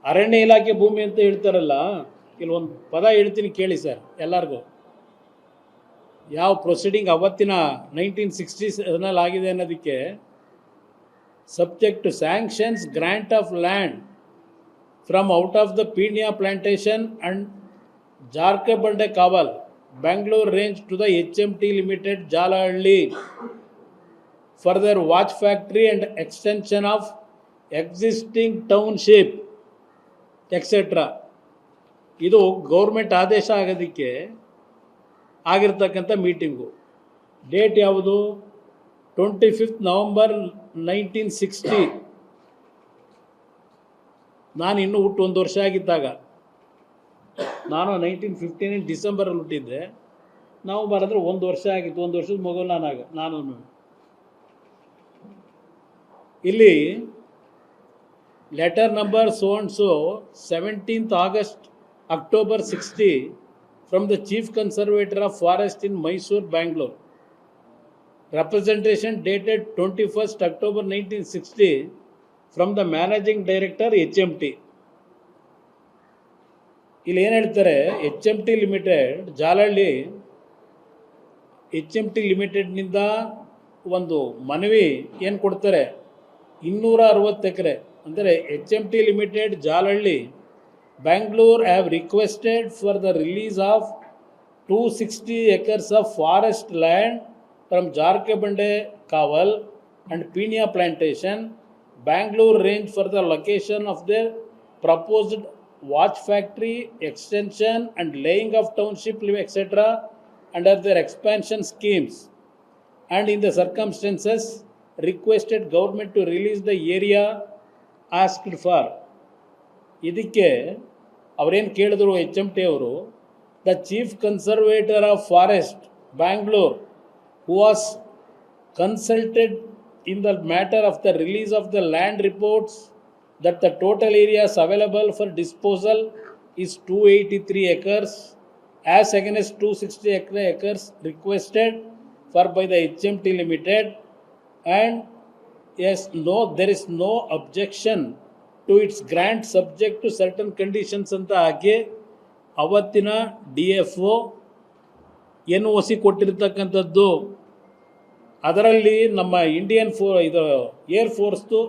ಅರಣ್ಯ ಇಲಾಖೆ ಭೂಮಿ ಅಂತ ಹೇಳ್ತಾರಲ್ಲ, ಇಲ್ಲಿ ಒಂದು ಪದ ಹೇಳ್ತೀನಿ ಕೇಳಿ ಸರ್ ಎಲ್ಲರಿಗೂ. ಯಾವ ಪ್ರೊಸೀಡಿಂಗ್ ಅವತ್ತಿನ 1960ನಲ್ಲಿ ಆಗಿದೆ ಅನ್ನೋದಕ್ಕೆ, subject to sanctions grant of land from out of the Peenya plantation and Jarakabande Kaval Bangalore range to the HMT Limited Jalahalli for their watch factory and extension of existing township etc. ಇದು government ಆದೇಶ ಆಗೋದಕ್ಕೆ ಆಗಿರ್ತಕ್ಕಂಥ meeting. Date ಯಾವುದು? 25 November 1960. ನಾನು ಇನ್ನೂ ಹುಟ್ಟು 1 ವರ್ಷ ಆಗಿದ್ದಾಗ, ನಾನು 1959 ಡಿಸೆಂಬರಲ್ಲಿ ಹುಟ್ಟಿದ್ದೆ, ನವಂಬರ್ ಅಂದರೆ 1 ವರ್ಷ ಆಗಿತ್ತು. 1 ವರ್ಷದ ಮಗು ನಾನು ಇಲ್ಲಿ letter number so and so 17th August October 60 from the Chief Conservator of Forest in Mysore, Bangalore. Representation dated 21st October 1960 from the Managing Director HMT. ಇಲ್ಲಿ ಏನು ಹೇಳ್ತಾರೆ, HMT ಲಿಮಿಟೆಡ್ ಜಾಲಹಳ್ಳಿ, HMT ಲಿಮಿಟೆಡ್ನಿಂದ ಒಂದು ಮನವಿ ಏನು ಕೊಡ್ತಾರೆ, 260 ಎಕರೆ ಅಂದರೆ HMT limited Jalahalli Bangalore have requested for the release of 260 acres of forest land from Jarkabande Kaval and Pina Plantation, Bangalore range for the location of their proposed watch factory, extension and laying of township etc. under their expansion schemes, and in the circumstances requested government to release the area asked for. ಇದಕ್ಕೆ ಅವರೇನು ಕೇಳಿದ್ರು HMT ಅವರು, the chief conservator of forest Bangalore who was consulted in the matter of the release of the land reports that the total areas available for disposal is 283 acres as against 260 acres requested for by the HMT Limited, and yes, no, there is no objection to its grant subject to certain conditions ಅಂತ ಹಾಕಿ ಅವತ್ತಿನ DFO NOC ಕೊಟ್ಟಿರ್ತಕ್ಕಂಥದ್ದು. ಅದರಲ್ಲಿ ನಮ್ಮ Indian ಇದು air ಫೋರ್ಸ್ದು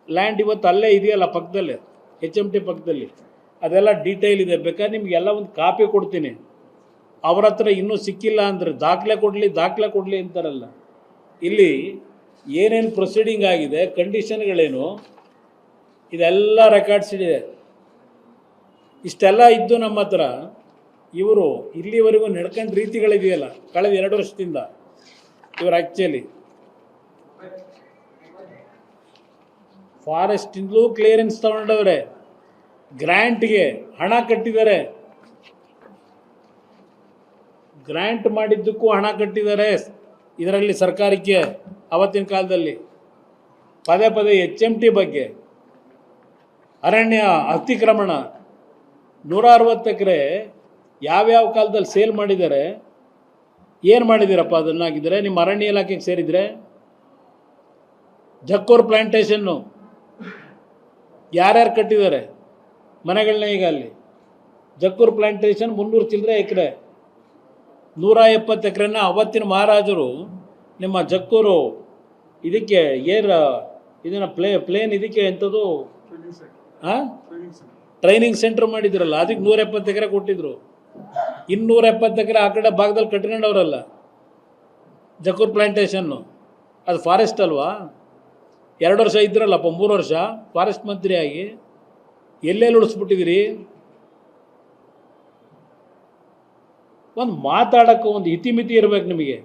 land ಇವತ್ತು ಅಲ್ಲೇ ಇದೆಯಲ್ಲ ಪಕ್ಕದಲ್ಲೇ, HMT ಪಕ್ಕದಲ್ಲಿ, ಅದೆಲ್ಲ ಡೀಟೇಲ್ ಇದೆ. ಬೇಕಾದ್ರೆ ನಿಮಗೆಲ್ಲ ಒಂದು ಕಾಪಿ ಕೊಡ್ತೀನಿ. ಅವ್ರ ಹತ್ರ ಇನ್ನೂ ಸಿಕ್ಕಿಲ್ಲ ಅಂದರೆ ದಾಖಲೆ ಕೊಡಲಿ ಅಂತಾರಲ್ಲ. ಇಲ್ಲಿ ಏನೇನು ಪ್ರೊಸೀಡಿಂಗ್ ಆಗಿದೆ, ಕಂಡೀಷನ್ಗಳೇನು, ಇದೆಲ್ಲ ರೆಕಾರ್ಡ್ಸ್ ಇದೆ. ಇಷ್ಟೆಲ್ಲ ಇದ್ದು ನಮ್ಮ ಹತ್ರ ಇವರು ಇಲ್ಲಿವರೆಗೂ ನಡ್ಕೊಂಡು ರೀತಿಗಳಿದೆಯಲ್ಲ ಕಳೆದ 2 ವರ್ಷದಿಂದ, ಇವರು ಆ್ಯಕ್ಚುಲಿ ಫಾರೆಸ್ಟಿಂದಲೂ ಕ್ಲಿಯರೆನ್ಸ್ ತಗೊಂಡವ್ರೆ, ಗ್ರ್ಯಾಂಟ್ಗೆ ಹಣ ಕಟ್ಟಿದ್ದಾರೆ, ಗ್ರ್ಯಾಂಟ್ ಮಾಡಿದ್ದಕ್ಕೂ ಹಣ ಕಟ್ಟಿದ್ದಾರೆ ಇದರಲ್ಲಿ ಸರ್ಕಾರಕ್ಕೆ. ಅವತ್ತಿನ ಕಾಲದಲ್ಲಿ ಪದೇ HMT ಬಗ್ಗೆ ಅರಣ್ಯ ಅತಿಕ್ರಮಣ 160 ಎಕರೆ ಯಾವ್ಯಾವ ಕಾಲದಲ್ಲಿ ಸೇಲ್ ಮಾಡಿದ್ದಾರೆ, ಏನು ಮಾಡಿದ್ದೀರಪ್ಪ ಅದನ್ನಾಗಿದ್ದರೆ ನಿಮ್ಮ ಅರಣ್ಯ ಇಲಾಖೆಗೆ ಸೇರಿದರೆ. ಜಕ್ಕೂರ್ ಪ್ಲಾಂಟೇಶನ್ನು ಯಾರ್ಯಾರು ಕಟ್ಟಿದ್ದಾರೆ ಮನೆಗಳನ್ನ? ಈಗ ಅಲ್ಲಿ ಜಕ್ಕೂರ್ ಪ್ಲಾಂಟೇಶನ್ 300 ಚಿಲ್ಲರೆ ಎಕರೆ, 170 ಎಕರೆನ ಅವತ್ತಿನ ಮಹಾರಾಜರು ನಿಮ್ಮ ಜಕ್ಕೂರು ಇದಕ್ಕೆ ಇದನ್ನು ಪ್ಲೇನ್ ಇದಕ್ಕೆ ಎಂಥದ್ದು ಟ್ರೈನಿಂಗ್ ಸೆಂಟರ್ ಮಾಡಿದ್ರಲ್ಲ, ಅದಕ್ಕೆ 170 ಎಕರೆ ಕೊಟ್ಟಿದ್ರು. 270 ಎಕರೆ ಆ ಕಡೆ ಭಾಗದಲ್ಲಿ ಕಟ್ಕೊಂಡವ್ರಲ್ಲ ಜಕ್ಕೂರ್ ಪ್ಲಾಂಟೇಶನ್ನು. ಅದು ಫಾರೆಸ್ಟ್ ಅಲ್ವಾ? 2 ವರ್ಷ ಇದ್ರಲ್ಲಪ್ಪ, 3 ವರ್ಷ ಫಾರೆಸ್ಟ್ ಮಂತ್ರಿಯಾಗಿ ಎಲ್ಲೆಲ್ಲಿ ಉಳಿಸ್ಬಿಟ್ಟಿದ್ದೀರಿ? ಒಂದು ಮಾತಾಡೋಕ್ಕೂ ಒಂದು ಇತಿಮಿತಿ ಇರಬೇಕು ನಿಮಗೆ.